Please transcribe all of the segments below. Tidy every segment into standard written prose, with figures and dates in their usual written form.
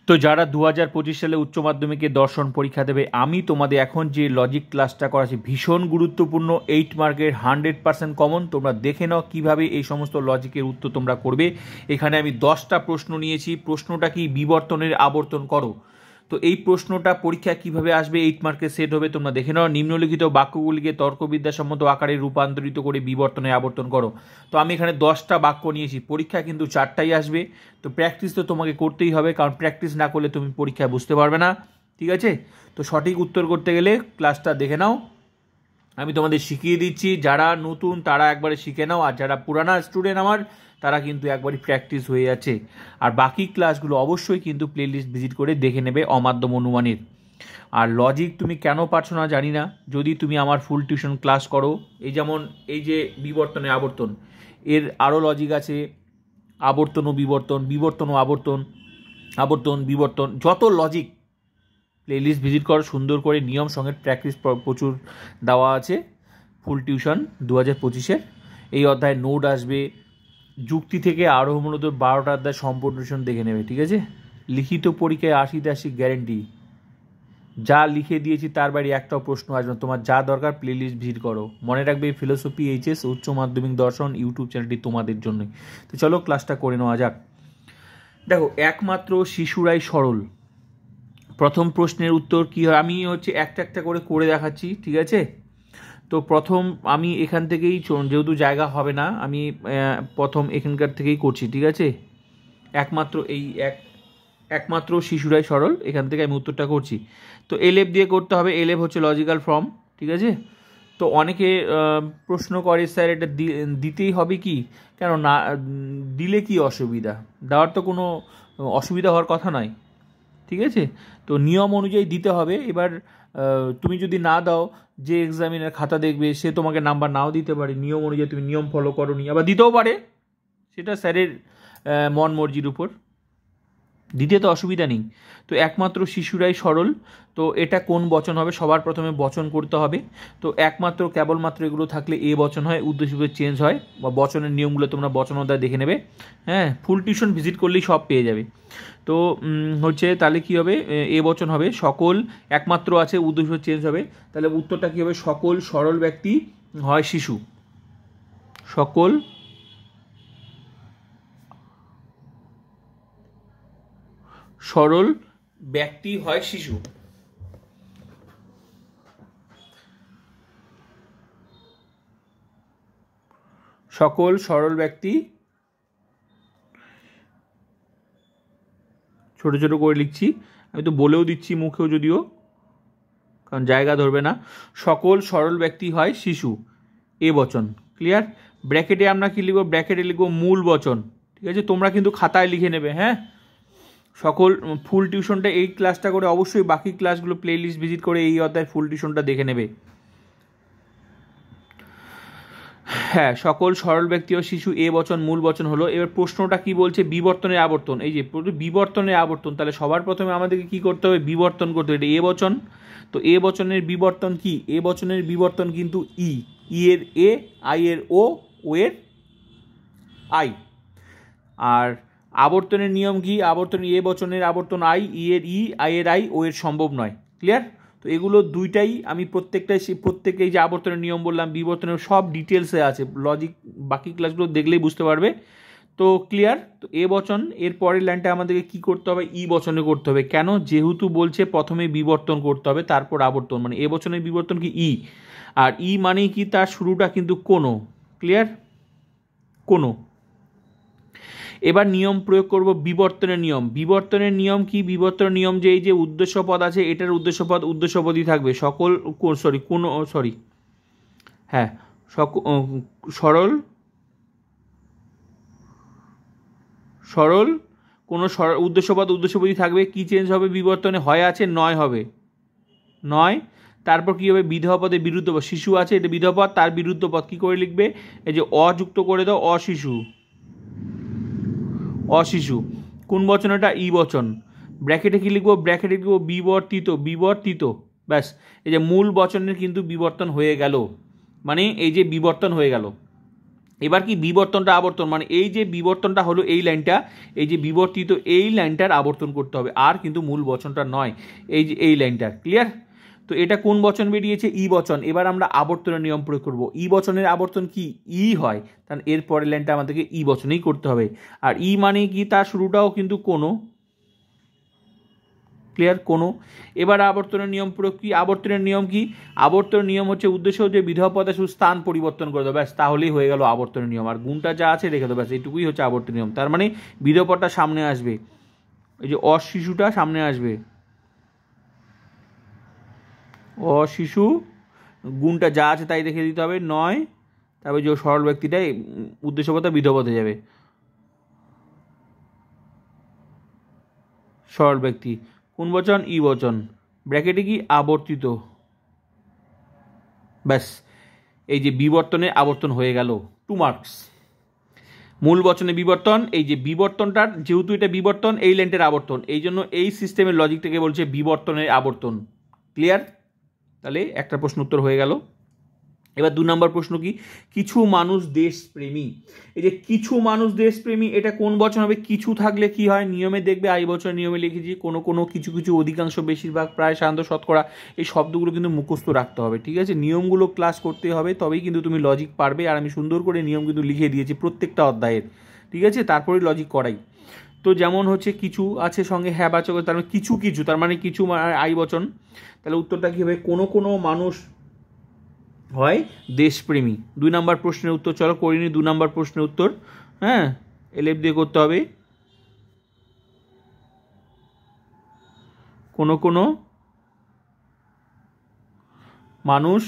তো যারা 2025 সালে উচ্চ মাধ্যমিকে দর্শন পরীক্ষা দেবে, আমি তোমাদের এখন যে লজিক ক্লাসটা করাচ্ছি ভীষণ গুরুত্বপূর্ণ, 8 মার্কের 100% কমন। তোমরা দেখে নাও কীভাবে এই সমস্ত লজিকের উত্তর তোমরা করবে। এখানে আমি 10টা প্রশ্ন নিয়েছি। প্রশ্নটা কি, বিবর্তনের আবর্তন করো। তো এই প্রশ্নটা পরীক্ষা কিভাবে আসবে, 8 মার্কের সেট হবে, তোমরা দেখে নাও। নিম্নলিখিত বাক্যগুলিকে তর্কবিদ্যাসম্মত আকারে রূপান্তরিত করে বিবর্তনে আবর্তন করো। তো আমি এখানে 10টা বাক্য নিয়েছি, পরীক্ষা কিন্তু 4টাই আসবে। তো প্র্যাকটিস তো তোমাকে করতেই হবে, কারণ প্র্যাকটিস না করলে তুমি পরীক্ষায় বুঝতে পারবে না, ঠিক আছে? তো সঠিক উত্তর করতে গেলে ক্লাসটা দেখে নাও, আমি তোমাদের শিখিয়ে দিচ্ছি। যারা নতুন তারা একবারে শিখে নাও, আর যারা পুরানা স্টুডেন্ট আমার তারা কিন্তু একবারই প্র্যাকটিস হয়ে যাচ্ছে। আর বাকি ক্লাসগুলো অবশ্যই কিন্তু প্লেলিস্ট ভিজিট করে দেখে নেবে অমাধ্যম অনুমানের। আর লজিক তুমি কেন পারছো না জানি না, যদি তুমি আমার ফুল টিউশন ক্লাস করো, এই যেমন এই যে বিবর্তনে আবর্তন, এর আরও লজিক আছে, আবর্তন ও বিবর্তন, বিবর্তন ও আবর্তন, আবর্তন বিবর্তন, যত লজিক প্লেলিস্ট ভিজিট করো, সুন্দর করে নিয়ম সঙ্গে প্র্যাকটিস প্রচুর দেওয়া আছে। ফুল টিউশন 2025-এর এই অধ্যায় নোট আসবে, যুক্তি থেকে আরও মূলত 12টা অধ্যায় সম্পূর্ণ দেখে নেবে, ঠিক আছে? লিখিত পরীক্ষায় 80 গ্যারেন্টি, যা লিখে দিয়েছি তার বাইরে একটাও প্রশ্ন আসবে না। তোমার যা দরকার প্লেলিস্ট ভিজিট করো। মনে রাখবে ফিলোসফি এইচএস উচ্চ মাধ্যমিক দর্শন ইউটিউব চ্যানেলটি তোমাদের জন্যই। তো চলো ক্লাসটা করে নেওয়া যাক। দেখো, একমাত্র শিশুরাই সরল। প্রথম প্রশ্নের উত্তর কী হয়, আমি একটা একটা করে দেখাচ্ছি, ঠিক আছে? তো প্রথম আমি এখান থেকেই, যেহেতু জায়গা হবে না, আমি প্রথম এখানকার থেকেই করছি, ঠিক আছে? একমাত্র শিশুরাই সরল, এখান থেকে আমি উত্তরটা করছি। তো এলএফ দিয়ে করতে হবে, এলএফ হচ্ছে লজিক্যাল ফর্ম, ঠিক আছে? তো অনেকে প্রশ্ন করে, স্যার এটা দিতেই হবে কি, কেন না দিলে কি অসুবিধা, দেওয়ার তো কোনো অসুবিধা হওয়ার কথা নয়, ঠিক আছে? তো নিয়ম অনুযায়ী দিতে হবে। এবার তুমি যদি না দাও, যে এক্সামিনার খাতা দেখবে সে তোমাকে নাম্বার নাও দিতে পারে, নিয়ম অনুযায়ী তুমি নিয়ম ফলো করো নি, আবার দিতেও পারে, সেটা স্যারের মন মর্জির উপর, দিতে তো অসুবিধা নেই। তো একমাত্র শিশুরাই সরল, তো এটা কোন বচন হবে, সবার প্রথমে বচন করতে হবে। তো একমাত্র কেবলমাত্র এগুলো থাকলে এ বচন হয়, উদ্দেশ্যকে চেঞ্জ হয়, বা বচনের নিয়মগুলো তোমরা বচন অধ্যায় দেখে নেবে। হ্যাঁ, ফুল টিউশন ভিজিট করলেই সব পেয়ে যাবে। তো তাহলে কী হবে, এ বচন হবে, সকল একমাত্র আছে, উদ্দেশ্য চেঞ্জ হবে, তাহলে উত্তরটা কী হবে, সকল সরল ব্যক্তি হয় শিশু, সকল সরল ব্যক্তি হয় শিশু। সকল সরল ব্যক্তি, ছোট ছোট করে লিখছি, আমি তো বলেও দিচ্ছি মুখেও, যদিও কারণ জায়গা ধরবে না। সকল সরল ব্যক্তি হয় শিশু, এ বচন, ক্লিয়ার? ব্র্যাকেটে আমরা কি লিখবো, ব্র্যাকেটে লিখবো মূল বচন, ঠিক আছে? তোমরা কিন্তু খাতায় লিখে নেবে, হ্যাঁ? সকল ফুল টিউশনটা এই ক্লাসটা করে অবশ্যই বাকি ক্লাসগুলো প্লেলিস্ট ভিজিট করে এই অধ্যায় ফুল টিউশনটা দেখে নেবে। হ্যাঁ, সকল সরল ব্যক্তি ও শিশু এ বচন মূল বচন হলো। এবার প্রশ্নটা কি বলছে, বিবর্তনের আবর্তন, এই যে বিবর্তনের আবর্তন, তাহলে সবার প্রথমে আমাদেরকে কি করতে হবে, বিবর্তন করতে হবে, এটা এ বচন। তো এ বচনের বিবর্তন কি, এ বচনের বিবর্তন কিন্তু ই, ই এর এ, আই এর ও, ও এর আই। আর আবর্তনের নিয়ম কি, আবর্তন এ বচনের আবর্তন আই, ই এর ই, আই এর আই, ও এর সম্ভব নয়, ক্লিয়ার? তো এগুলো দুইটাই আমি প্রত্যেকটাই যে আবর্তনের নিয়ম বললাম, বিবর্তনের সব ডিটেলসে আছে, লজিক বাকি ক্লাসগুলো দেখলেই বুঝতে পারবে। তো ক্লিয়ার? তো এ বচন, এর পরের লাইনটা আমাদেরকে কি করতে হবে, ই বচনে করতে হবে। কেন? যেহেতু বলছে প্রথমে বিবর্তন করতে হবে তারপর আবর্তন, মানে এ বচনের বিবর্তন কি ই, আর ই মানেই কি তার শুরুটা কিন্তু কোনো, ক্লিয়ার? কোনো। এবার নিয়ম প্রয়োগ করব, বিবর্তনের নিয়ম। বিবর্তনের নিয়ম কি, বিবর্তনের নিয়ম যে এই যে উদ্দেশ্য পদ আছে, এটার উদ্দেশ্যপদই থাকবে, সকল হ্যাঁ, সরল কোনো উদ্দেশ্যপদই থাকবে। কি চেঞ্জ হবে বিবর্তনে, হয় আছে নয় হবে, নয়। তারপর কী হবে, বিধেয় পদে বিরুদ্ধ পদ, শিশু আছে এটা বিধেয় পদ, তার বিরুদ্ধ পদ কী করে লিখবে, এই যে অযুক্ত করে দাও, অশিশু, অশিশু। কোন বচন এটা, ই বচন। ব্র্যাকেটে কি লিখবো, ব্র্যাকেটে লিখবো বিবর্তিত, বিবর্তিত, ব্যাস। এই যে মূল বচনের কিন্তু বিবর্তন হয়ে গেল, মানে এই যে বিবর্তন হয়ে গেল। এবার কি বিবর্তনটা আবর্তন, মানে এই যে বিবর্তনটা হলো এই লাইনটা, এই যে বিবর্তিত এই লাইনটার আবর্তন করতে হবে, আর কিন্তু মূল বচনটা নয়, এই যে এই লাইনটার। ক্লিয়ার? তো এটা কোন বচন বেরিয়েছে? ই বচন। এবার আমরা আবর্তনের নিয়ম প্রয়োগ করব। ই বচনের আবর্তন কি? ই হয়, কারণ এর পরের লাইনটা আমাদেরকে ই বচনেই করতে হবে। আর ই মানে কি? তার শুরুটাও কিন্তু কোনো। ক্লিয়ার? কোনো। এবার আবর্তনের নিয়ম প্রয়োগ কি? আবর্তনের নিয়ম কি? আবর্তনের নিয়ম হচ্ছে উদ্দেশ্য যে বিধেয় পদে শুধু স্থান পরিবর্তন করে দেবো, ব্যাস, তাহলেই হয়ে গেল আবর্তনের নিয়ম। আর গুণটা যা আছে রেখে দেবো, ব্যাস, এইটুকুই হচ্ছে আবর্তনের নিয়ম। তার মানে বিধেয় পদটা সামনে আসবে, এই যে অশিশুটা সামনে আসবে, অশিশু, গুণটা যা আছে তাই রেখে দিতে হবে, নয়, তারপরে যে সরল ব্যক্তিটাই উদ্দেশ্যপদে বিধেয় পদে যাবে, সরল ব্যক্তি, কোন বচন? ই বচন, ব্র্যাকেটে কি? আবর্তিত, ব্যাস, এই যে বিবর্তনের আবর্তন হয়ে গেল, 2 মার্কস। মূল বচনে বিবর্তন, এই যে বিবর্তনটার যেহেতু এটা বিবর্তন, এই লাইনটার আবর্তন, এই জন্য এই সিস্টেমের লজিকটাকে বলছে বিবর্তনের আবর্তন। ক্লিয়ার? তাহলে একটা প্রশ্ন উত্তর হয়ে গেল। এবার 2 নম্বর প্রশ্ন কি? কিছু মানুষ দেশপ্রেমী। এই যে কিছু মানুষ দেশপ্রেমী, এটা কোন বচন হবে? কিছু থাকলে কি হয়? নিয়মে দেখবে, আই বচন নিয়মে লিখেছি, কোনো কোনো, কিছু কিছু, অধিকাংশ, বেশিরভাগ, প্রায়, সাধারণত, শতকরা, এই শব্দগুলো কিন্তু মুখস্থ রাখতে হবে। ঠিক আছে? নিয়মগুলো ক্লাস করতে হবে, তবেই কিন্তু তুমি লজিক পারবে। আর আমি সুন্দর করে নিয়ম কিন্তু লিখে দিয়েছি প্রত্যেকটা অধ্যায়ের। ঠিক আছে? তারপরে লজিক করাই। তো যেমন হচ্ছে কিছু আছে সঙ্গে হ্যাঁ বাচক, তার মানে কিছু কিছু, তার মানে কিছু আই বচন। তাহলে উত্তরটা কী হবে? কোনো কোনো মানুষ হয় দেশপ্রেমী। 2 নম্বর প্রশ্নের উত্তর চলো করিনি। 2 নম্বর প্রশ্নের উত্তর, হ্যাঁ, এলএফ দিয়ে করতে হবে। কোনো কোনো মানুষ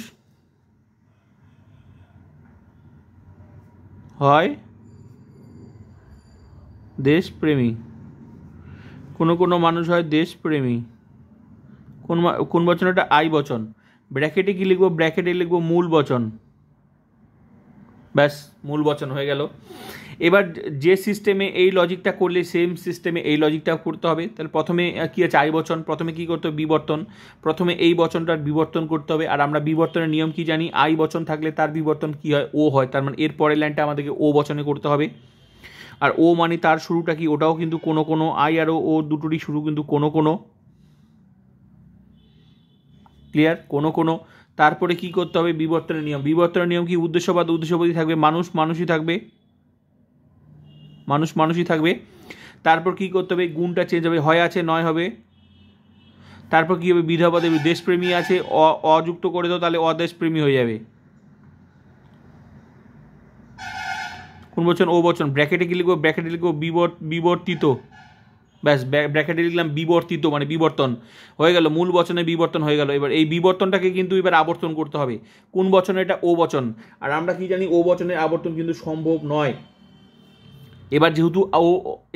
হয় দেশপ্রেমী, কোনো কোনো মানুষ হয় দেশপ্রেমী, কোন বচন? এটা আই বচন। ব্র্যাকেটে কি লিখবো? ব্র্যাকেটে লিখবো মূল বচন, ব্যাস, মূল বচন হয়ে গেল। এবার যে সিস্টেমে এই লজিকটা করলে সেম সিস্টেমে এই লজিকটা করতে হবে। তাহলে প্রথমে কি আছে? আই বচন। প্রথমে কি করতে হবে? বিবর্তন। প্রথমে এই বচনটার বিবর্তন করতে হবে। আর আমরা বিবর্তনের নিয়ম কি জানি? আই বচন থাকলে তার বিবর্তন কি হয়? ও হয়। তার মানে এর পরের লাইনটা আমাদেরকে ও বচনে করতে হবে। আর ও মানে তার শুরুটা কি? ওটাও কিন্তু কোনো কোনো, আই আর ও দুটোরই শুরু কিন্তু কোনো কোনো। ক্লিয়ার? কোনো কোনো। তারপরে কি করতে হবে? বিবর্তনের নিয়ম। বিবর্তনের নিয়ম কি? উদ্দেশ্যবাদ উদ্দেশ্যপদই থাকবে, মানুষ মানুষই থাকবে, মানুষ মানুষই থাকবে। তারপর কি করতে হবে? গুণটা চেঞ্জ হবে, হয় আছে নয় হবে। তারপর কি হবে? বিধেয় পদে দেশপ্রেমী আছে, অযুক্ত করে দাও, তাহলে অদেশপ্রেমী হয়ে যাবে। কোন বচন? ও বচন। ব্র্যাকেটে কি লিখবো? ব্র্যাকেটে লিখবো বিবর্তিত, ব্যাস, ব্র্যাকেটে লিখলাম বিবর্তিত, মানে বিবর্তন হয়ে গেল, মূল বচনে বিবর্তন হয়ে গেল। এবার এই বিবর্তনটাকে কিন্তু এবার আবর্তন করতে হবে। কোন বচনে? এটা ও বচন। আর আমরা কি জানি? ও বচনের আবর্তন কিন্তু সম্ভব নয়। এবার যেহেতু ও,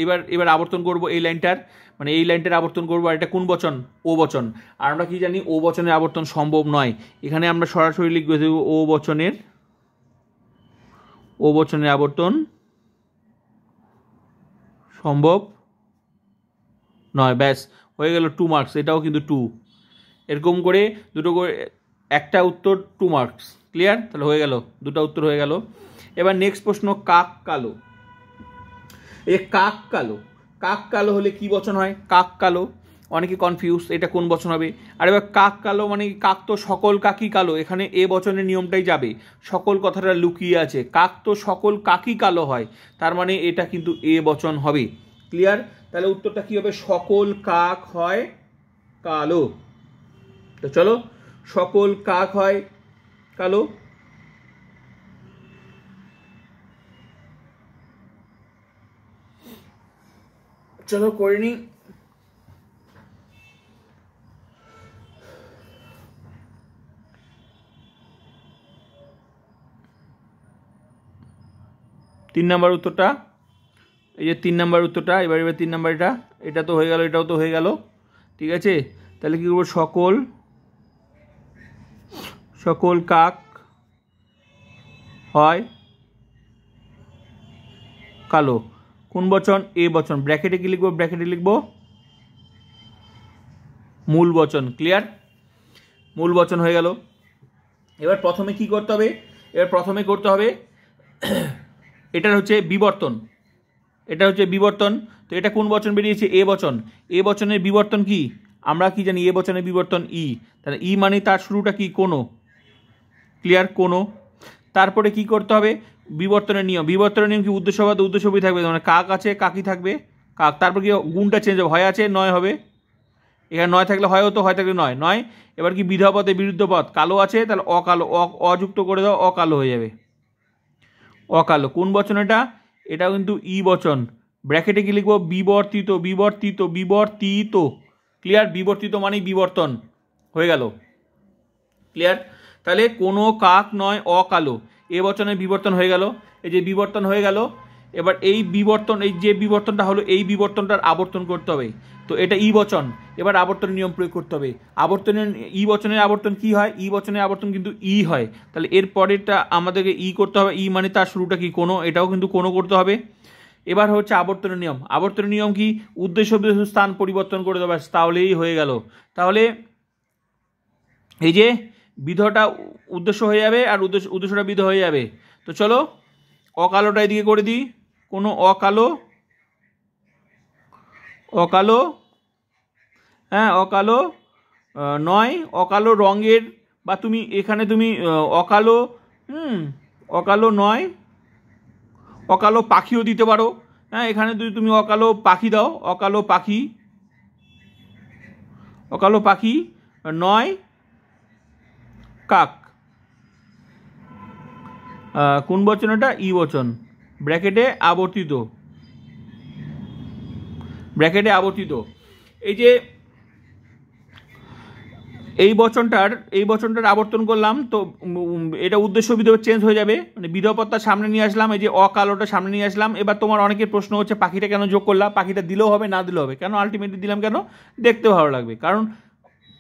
এবার এবার আবর্তন করব এই লাইনটার, মানে এই লাইনটার আবর্তন করবো। আর এটা কোন বচন? ও বচন। আর আমরা কি জানি? ও বচনের আবর্তন সম্ভব নয়। এখানে আমরা সরাসরি লিখবে ও বচনের, ও বচনের আবর্তন সম্ভব নয়, ব্যাস, হয়ে গেল 2 মার্কস। এটাও কিন্তু 2। এরকম করে দুটো করে, একটা উত্তর 2 মার্কস। ক্লিয়ার? তাহলে হয়ে গেল, দুটো উত্তর হয়ে গেল। এবার নেক্সট প্রশ্ন, কাক কালো। এই কাক কালো, কাক কালো হলে কি বচন হয়? কাক কালো, অনেকে কনফিউজ, এটা কোন বচন হবে? আর এবার কাক কালো মানে কাক তো সকল কাকই কালো, এখানে এ বচনের নিয়মটাই যাবে, সকল কথাটা লুকিয়ে আছে, কাক তো সকল কাকই কালো হয়, তার মানে এটা কিন্তু এ বচন হবে। ক্লিয়ার? তাহলে উত্তরটা কি হবে? সকল কাক হয় কালো। তো চলো, সকল কাক হয় কালো। চলো করে নি। তিন নাম্বার উত্তরটা, এই যে 3 নাম্বার উত্তরটা, এবার 3 নাম্বার, এটা তো হয়ে গেল, এটাও তো হয়ে গেল। ঠিক আছে? তাহলে কি করবো? সকল, সকল কাক হয় কালো। কোন বচন? এ বচন। ব্র্যাকেটে কি লিখবো? ব্র্যাকেটে লিখবো মূল বচন। ক্লিয়ার? মূল বচন হয়ে গেল। এবার প্রথমে কি করতে হবে? এবার প্রথমে করতে হবে এটার হচ্ছে বিবর্তন, এটা হচ্ছে বিবর্তন। তো এটা কোন বচন বেরিয়েছে? এ বচন। এ বচনের বিবর্তন কি আমরা কি জানি? এ বচনের বিবর্তন ই। তাহলে ই মানে তার শুরুটা কি? কোনো। ক্লিয়ার? কোনো। তারপরে কি করতে হবে? বিবর্তনের নিয়ম। বিবর্তনের নিয়ম কি? উদ্দেশ্যবাদ উদ্দেশ্যবি থাকবে, মানে কাক আছে কাকি থাকবে, কাক। তারপর কি গুণটা চেঞ্জ হবে, হয় আছে নয় হবে, এখানে নয় থাকলে হয় হতো, হয় থাকলে নয় নয়। এবার কি বিধা পথে বিরুদ্ধ পথ, কালো আছে তাহলে অকালো, অযুক্ত করে দাও, অকালো হয়ে যাবে, অকালো। কোন বচন এটা? এটা কিন্তু ই বচন। ব্র্যাকেটে কি লিখবো? বিবর্তিত, বিবর্তিত, বিবর্তিত। ক্লিয়ার? বিবর্তিত মানেই বিবর্তন হয়ে গেল। ক্লিয়ার? তাহলে কোনো কাক নয় অকালো, এ বচনের বিবর্তন হয়ে গেল। এই যে বিবর্তন হয়ে গেল, এবার এই বিবর্তন, এই যে বিবর্তনটা হলো এই বিবর্তনটার আবর্তন করতে হবে। তো এটা ই বচন, এবার আবর্তনের নিয়ম প্রয়োগ করতে হবে। আবর্তনের ই বচনের আবর্তন কি হয়? ই বচনের আবর্তন কিন্তু ই হয়। তাহলে এর পরেরটা আমাদেরকে ই করতে হবে। ই মানে তার শুরুটা কি? কোনো, এটাও কিন্তু কোনো করতে হবে। এবার হচ্ছে আবর্তনের নিয়ম। আবর্তনের নিয়ম কি? উদ্দেশ্য স্থান পরিবর্তন করে দেবে, তাহলেই হয়ে গেল। তাহলে এই যে বিধটা উদ্দেশ্য হয়ে যাবে আর উদ্দেশ্যটা বিধ হয়ে যাবে। তো চলো অকালোটা এদিকে করে দিই। কোনো অকালো, অকালো, হ্যাঁ অকালো নয়, অকালো রঙের, বা তুমি এখানে তুমি অকালো, অকালো নয়, অকালো পাখিও দিতে পারো। হ্যাঁ, এখানে যদি তুমি অকালো পাখি দাও, অকালো পাখি, অকালো পাখি নয় কাক। কোন বচন এটা? ই বচন। ব্র্যাকেটে আবর্তিত, ব্র্যাকেটে আবর্তিত। এই যে এই বচনটার আবর্তন করলাম, তো এটা উদ্দেশ্য বিধ চেঞ্জ হয়ে যাবে, মানে বিধপত্তার সামনে নিয়ে আসলাম, এই যে অকালোটা সামনে নিয়ে আসলাম। এবার তোমার অনেকের প্রশ্ন হচ্ছে পাখিটা কেন যোগ করলাম? পাখিটা দিলেও হবে না দিলেও হবে, কেন আলটিমেটলি দিলাম কেন? দেখতে ভালো লাগবে, কারণ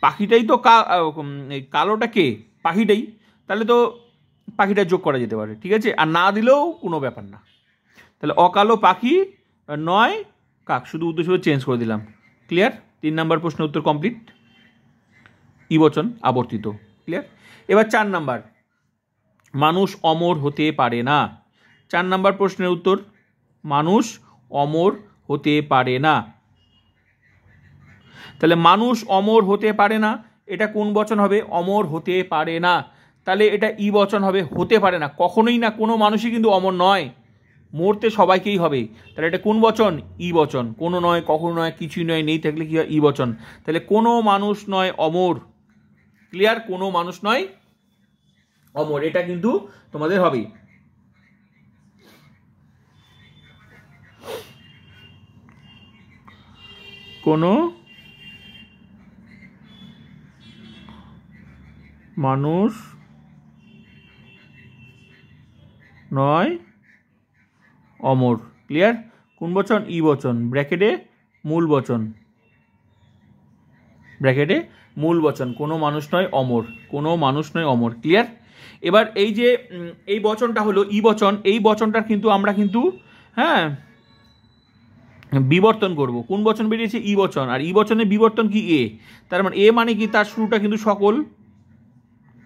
পাখিটাই তো কালোটা কে? পাখিটাই। তাহলে তো পাখিটা যোগ করা যেতে পারে, ঠিক আছে, আর না দিলেও কোনো ব্যাপার না। তাহলে অকালো পাখি নয় কাক, শুধু উদ্দেশ্য চেঞ্জ করে দিলাম। ক্লিয়ার? 3 নম্বর প্রশ্নের উত্তর কমপ্লিট, ই বচন আবর্তিত। ক্লিয়ার? এবার 4 নাম্বার, মানুষ অমর হতে পারে না। 4 নাম্বার প্রশ্নের উত্তর, মানুষ অমর হতে পারে না। তাহলে মানুষ অমর হতে পারে না, এটা কোন বচন হবে? অমর হতে পারে না। তাহলে এটা ই বচন হবে, হতে পারে না। কখনোই না, কোনো মানুষই কিন্তু অমর নয়, মরতে সবাইকেই হবে। তাহলে এটা কোন বচন? ই বচন। কোনো নয়, কখনো নয়, কিছুই নয়, নেই থাকলে কি হয়? ই বচন। তাহলে কোনো মানুষ নয় অমর। ক্লিয়ার? কোনো মানুষ নয় অমর, এটা কিন্তু তোমাদের হবে। কোনো মানুষ নয় অমর। ক্লিয়ার? কোন বচন? ই বচন। ব্র্যাকেটে মূল বচন, ব্র্যাকেটে মূল বচন। কোনো মানুষ নয় অমর, কোনো মানুষ নয় অমর। ক্লিয়ার? এবার এই যে এই বচনটা হলো ই বচন, এই বচনটার কিন্তু আমরা কিন্তু হ্যাঁ বিবর্তন করব। কোন বচন বেরিয়েছে? ই বচন। আর ই বচনের বিবর্তন কি? এ। তার মানে এ মানে কি? তার শুরুটা কিন্তু সকল।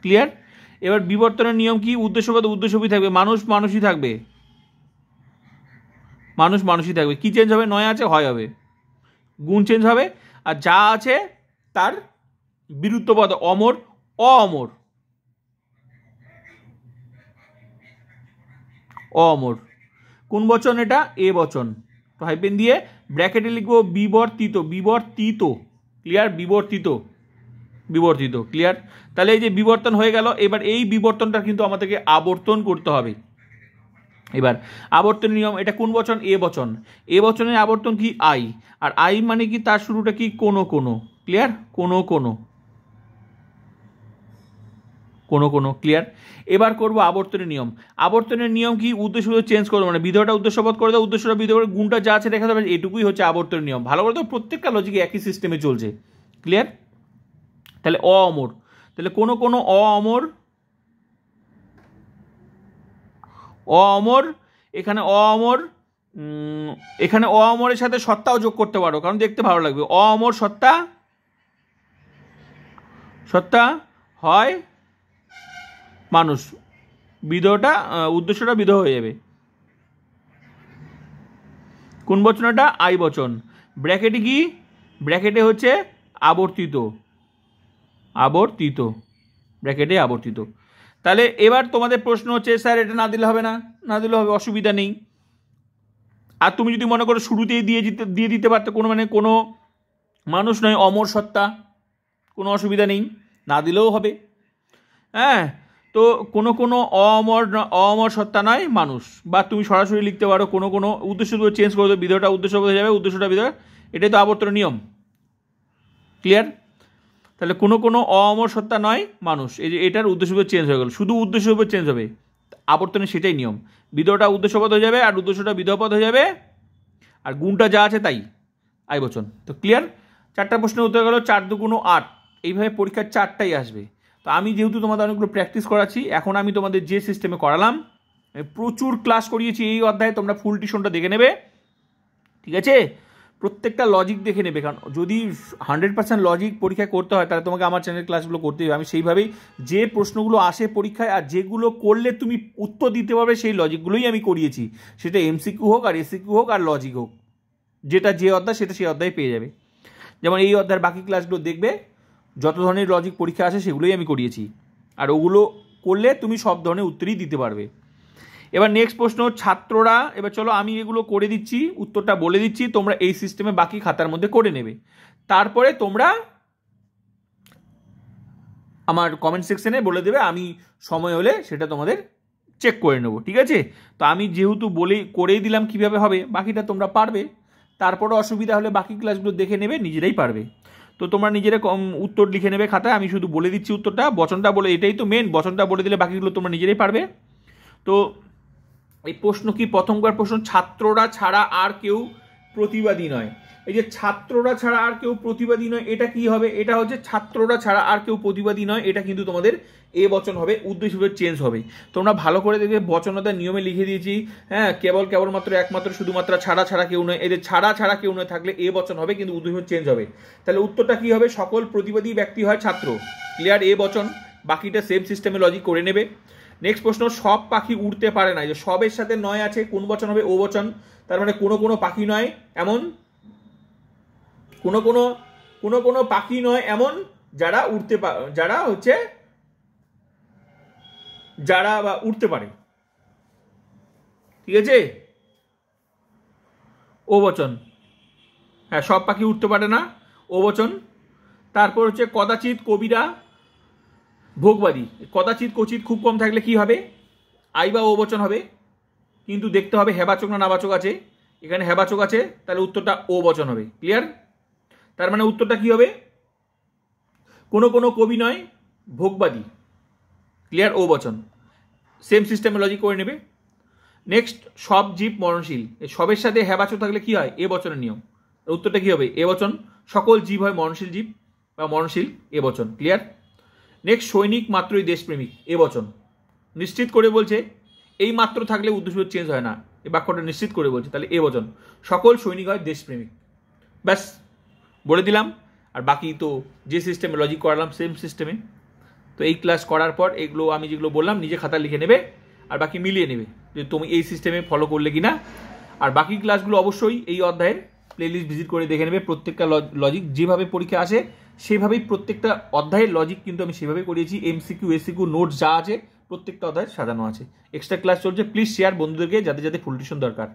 ক্লিয়ার? এবার বিবর্তনের নিয়ম কি? উদ্দেশ্যবাদ উদ্দেশ্যবি থাকবে, মানুষ মানুষই থাকবে, মানুষ মানুষই থাকবে। কি চেঞ্জ হবে? নয় আছে হয় হবে, গুণ চেঞ্জ হবে, আর যা আছে তার বিরুদ্ধ পদ অমর, অমর, অমর। কোন বচন এটা? এ বচন। তো হাইপেন দিয়ে ব্র্যাকেটে লিখবো বিবর্তিত, বিবর্তিত। ক্লিয়ার? বিবর্তিত, বিবর্তিত। ক্লিয়ার? তাহলে এই যে বিবর্তন হয়ে গেল, এবার এই বিবর্তনটা কিন্তু আমাদেরকে আবর্তন করতে হবে। এবার আবর্তনের নিয়ম, এটা কোন বচন? এ বচন। এ বচনের আবর্তন কি? আই। আর আই মানে কি? তার শুরুটা কি? কোনো কোনো। ক্লিয়ার? কোনো কোনো, কোনো কোনো। ক্লিয়ার? এবার করবো আবর্তনের নিয়ম। আবর্তনের নিয়ম কি? উদ্দেশ্য চেঞ্জ করবো, মানে বিধটা উদ্দেশ্যপদ করে দাও, উদ্দেশ্যটা বিধ করে গুণটা যা আছে দেখা যাবে, এটুকুই হচ্ছে আবর্তনের নিয়ম। ভালো করে তো, প্রত্যেকটা লজিকে একই সিস্টেমে চলছে। ক্লিয়ার? তাহলে অমর, তাহলে কোনো কোনো অমর, অমর। এখানে অমর, এখানে অমরের সাথে সত্তাও যোগ করতে পারো, কারণ দেখতে ভালো লাগবে। অমর সত্তা, সত্তা হয় মানুষ, বিধটা উদ্দেশ্যটা বিধ হয়ে যাবে। কোন বচন এটা? আই বচন। ব্র্যাকেটে কি? ব্র্যাকেটে হচ্ছে আবর্তিত, আবর্তিত, ব্র্যাকেটে আবর্তিত। তাহলে এবার তোমাদের প্রশ্ন হচ্ছে স্যার এটা না দিলে হবে না? না দিলে হবে, অসুবিধা নেই। আর তুমি যদি মনে করো শুরুতেই দিয়ে দিতে পারতো কোনো মানে কোনো মানুষ নয় অমর সত্তা, কোনো অসুবিধা নেই, না দিলেও হবে। হ্যাঁ, তো কোনো কোনো অমর সত্তা নয় মানুষ, বা তুমি সরাসরি লিখতে পারো কোনো কোনো উদ্দেশ্য চেঞ্জ করে দেবে, বিধেয়টা উদ্দেশ্য হয়ে যাবে, উদ্দেশ্যটা বিধেয়, এটাই তো আবর্তনের নিয়ম। ক্লিয়ার? তাহলে কোনো কোনো অমর সত্তা নয় মানুষ, এই যে এটার উদ্দেশ্য চেঞ্জ হয়ে গেল, শুধু উদ্দেশ্য চেঞ্জ হবে, আবর্তনের সেটাই নিয়ম। বিধেয়টা উদ্দেশ্যপদ হয়ে যাবে আর উদ্দেশ্যটা বিধেয়পদ হয়ে যাবে, আর গুণটা যা আছে তাই আই বচন। তো ক্লিয়ার? 4টা প্রশ্নের উত্তর গেল, 4 দুগুণ 8। এইভাবে পরীক্ষার 4টাই আসবে। তো আমি যেহেতু তোমাদের অনেকগুলো প্র্যাকটিস করাচ্ছি, এখন আমি তোমাদের যে সিস্টেমে করালাম, প্রচুর ক্লাস করিয়েছি এই অধ্যায়ে, তোমরা ফুল টিউশনটা দেখে নেবে, ঠিক আছে? প্রত্যেকটা লজিক দেখে নেবে, কারণ যদি 100% লজিক পরীক্ষায় করতে হয় তাহলে তোমাকে আমার চ্যানেল ক্লাসগুলো করতে হবে। আমি সেইভাবেই যে প্রশ্নগুলো আসে পরীক্ষায় আর যেগুলো করলে তুমি উত্তর দিতে পারবে সেই লজিকগুলোই আমি করিয়েছি, সেটা এমসিকিউ হোক আর এসিকিউ হোক আর লজিক হোক, যেটা যে অধ্যায় সেটা সেই অধ্যায়ে পেয়ে যাবে। যেমন এই অধ্যায়ের বাকি ক্লাসগুলো দেখবে, যত ধরনের লজিক পরীক্ষা আসে সেগুলোই আমি করিয়েছি, আর ওগুলো করলে তুমি সব ধরনের উত্তরই দিতে পারবে। এবার নেক্সট প্রশ্ন, ছাত্ররা, এবার চলো আমি এগুলো করে দিচ্ছি, উত্তরটা বলে দিচ্ছি, তোমরা এই সিস্টেমে বাকি খাতার মধ্যে করে নেবে, তারপরে তোমরা আমার কমেন্ট সেকশনে বলে দেবে, আমি সময় হলে সেটা তোমাদের চেক করে নেব, ঠিক আছে? তো আমি যেহেতু করেই দিলাম কিভাবে হবে, বাকিটা তোমরা পারবে, তারপরে অসুবিধা হলে বাকি ক্লাসগুলো দেখে নেবে, নিজেরাই পারবে। তো তোমরা নিজেরা উত্তর লিখে নেবে খাতায়, আমি শুধু বলে দিচ্ছি উত্তরটা, বচনটা বলে, এটাই তো মেন, বচনটা বলে দিলে বাকিগুলো তোমরা নিজেরাই পারবে। তো এই প্রশ্ন কি, প্রথমবার প্রশ্ন, ছাত্ররা ছাড়া আর কেউ প্রতিবাদী নয়। এই যে ছাত্ররা ছাড়া আর কেউ প্রতিবাদী নয়, এটা কি হবে? এটা হচ্ছে ছাত্ররা ছাড়া আর কেউ প্রতিবাদী নয়, এটা কিন্তু তোমাদের এ বচন হবে, উদ্দেশ্য চেঞ্জ হবে। তোমরা ভালো করে দেখবে, বচনতার নিয়মে লিখে দিয়েছি, হ্যাঁ, কেবলমাত্র একমাত্র শুধুমাত্র ছাড়া ছাড়া কেউ নয়, এই যে ছাড়া ছাড়া কেউ নয় থাকলে এ বচন হবে, কিন্তু উদ্দেশ্য চেঞ্জ হবে। তাহলে উত্তরটা কি হবে? সকল প্রতিবাদী ব্যক্তি হয় ছাত্র। ক্লিয়ার? এ বচন। বাকিটা সেম সিস্টেমে লজিক করে নেবে। নেক্সট প্রশ্ন, সব পাখি উড়তে পারে না, যে সবের সাথে নয় আছে, কোন বচন হবে? ও বচন। তার মানে কোনো কোনো পাখি নয় এমন, কোনো কোনো পাখি নয় এমন যারা বা উড়তে পারে, ঠিক আছে? ও বচন। হ্যাঁ, সব পাখি উঠতে পারে না, ও বচন। তারপর হচ্ছে কদাচিৎ কবিরা ভোগবাদী, কদাচিৎ কচিৎ খুব কম থাকলে কি হবে? আই বা ও বচন হবে, কিন্তু দেখতে হবে হেবাচক না নাবাচক আছে, এখানে হেবাচক আছে, তাহলে উত্তরটা ও বচন হবে। ক্লিয়ার? তার মানে উত্তরটা কি হবে? কোনো কোনো কবি নয় ভোগবাদী। ক্লিয়ার? ও বচন। সেম সিস্টেমে লজিক করে নেবে। নেক্সট, সব জীব মরণশীল, সবের সাথে হেবাচক থাকলে কি হয়? এ বচনের নিয়ম। উত্তরটা কি হবে? এ বচন। সকল জীব হয় মরণশীল জীব বা মরণশীল, এ বচন। ক্লিয়ার? নেক্সট, সৈনিক মাত্রই দেশপ্রেমিক, এ বচন। নিশ্চিত করে বলছে, এই মাত্র থাকলে উদ্দেশ্য চেঞ্জ হয় না, এই বাক্যটা নিশ্চিত করে বলছে, তাহলে এ বচন। সকল সৈনিক হয় দেশপ্রেমিক। ব্যাস বলে দিলাম। আর বাকি তো যে সিস্টেমে লজিক করালাম সেম সিস্টেমে। তো এই ক্লাস করার পর এগুলো আমি যেগুলো বললাম নিজে খাতা লিখে নেবে, আর বাকি মিলিয়ে নেবে যে তুমি এই সিস্টেমে ফলো করলে কিনা। আর বাকি ক্লাসগুলো অবশ্যই এই অধ্যায়ের প্লেলিস্ট ভিজিট করে দেখে নেবে। প্রত্যেকটা লজিক যেভাবে পরীক্ষা আসে সেভাবেই প্রত্যেকটা অধ্যায়ের লজিক কিন্তু আমি সেভাবে করিয়েছি। এমসিকিউ এসিকিউ নোটস যা আছে প্রত্যেকটা অধ্যায় সাজানো আছে। এক্সট্রা ক্লাস চলছে, প্লিজ শেয়ার বন্ধুদেরকে যাদের যাদের ফুল টিউশন দরকার।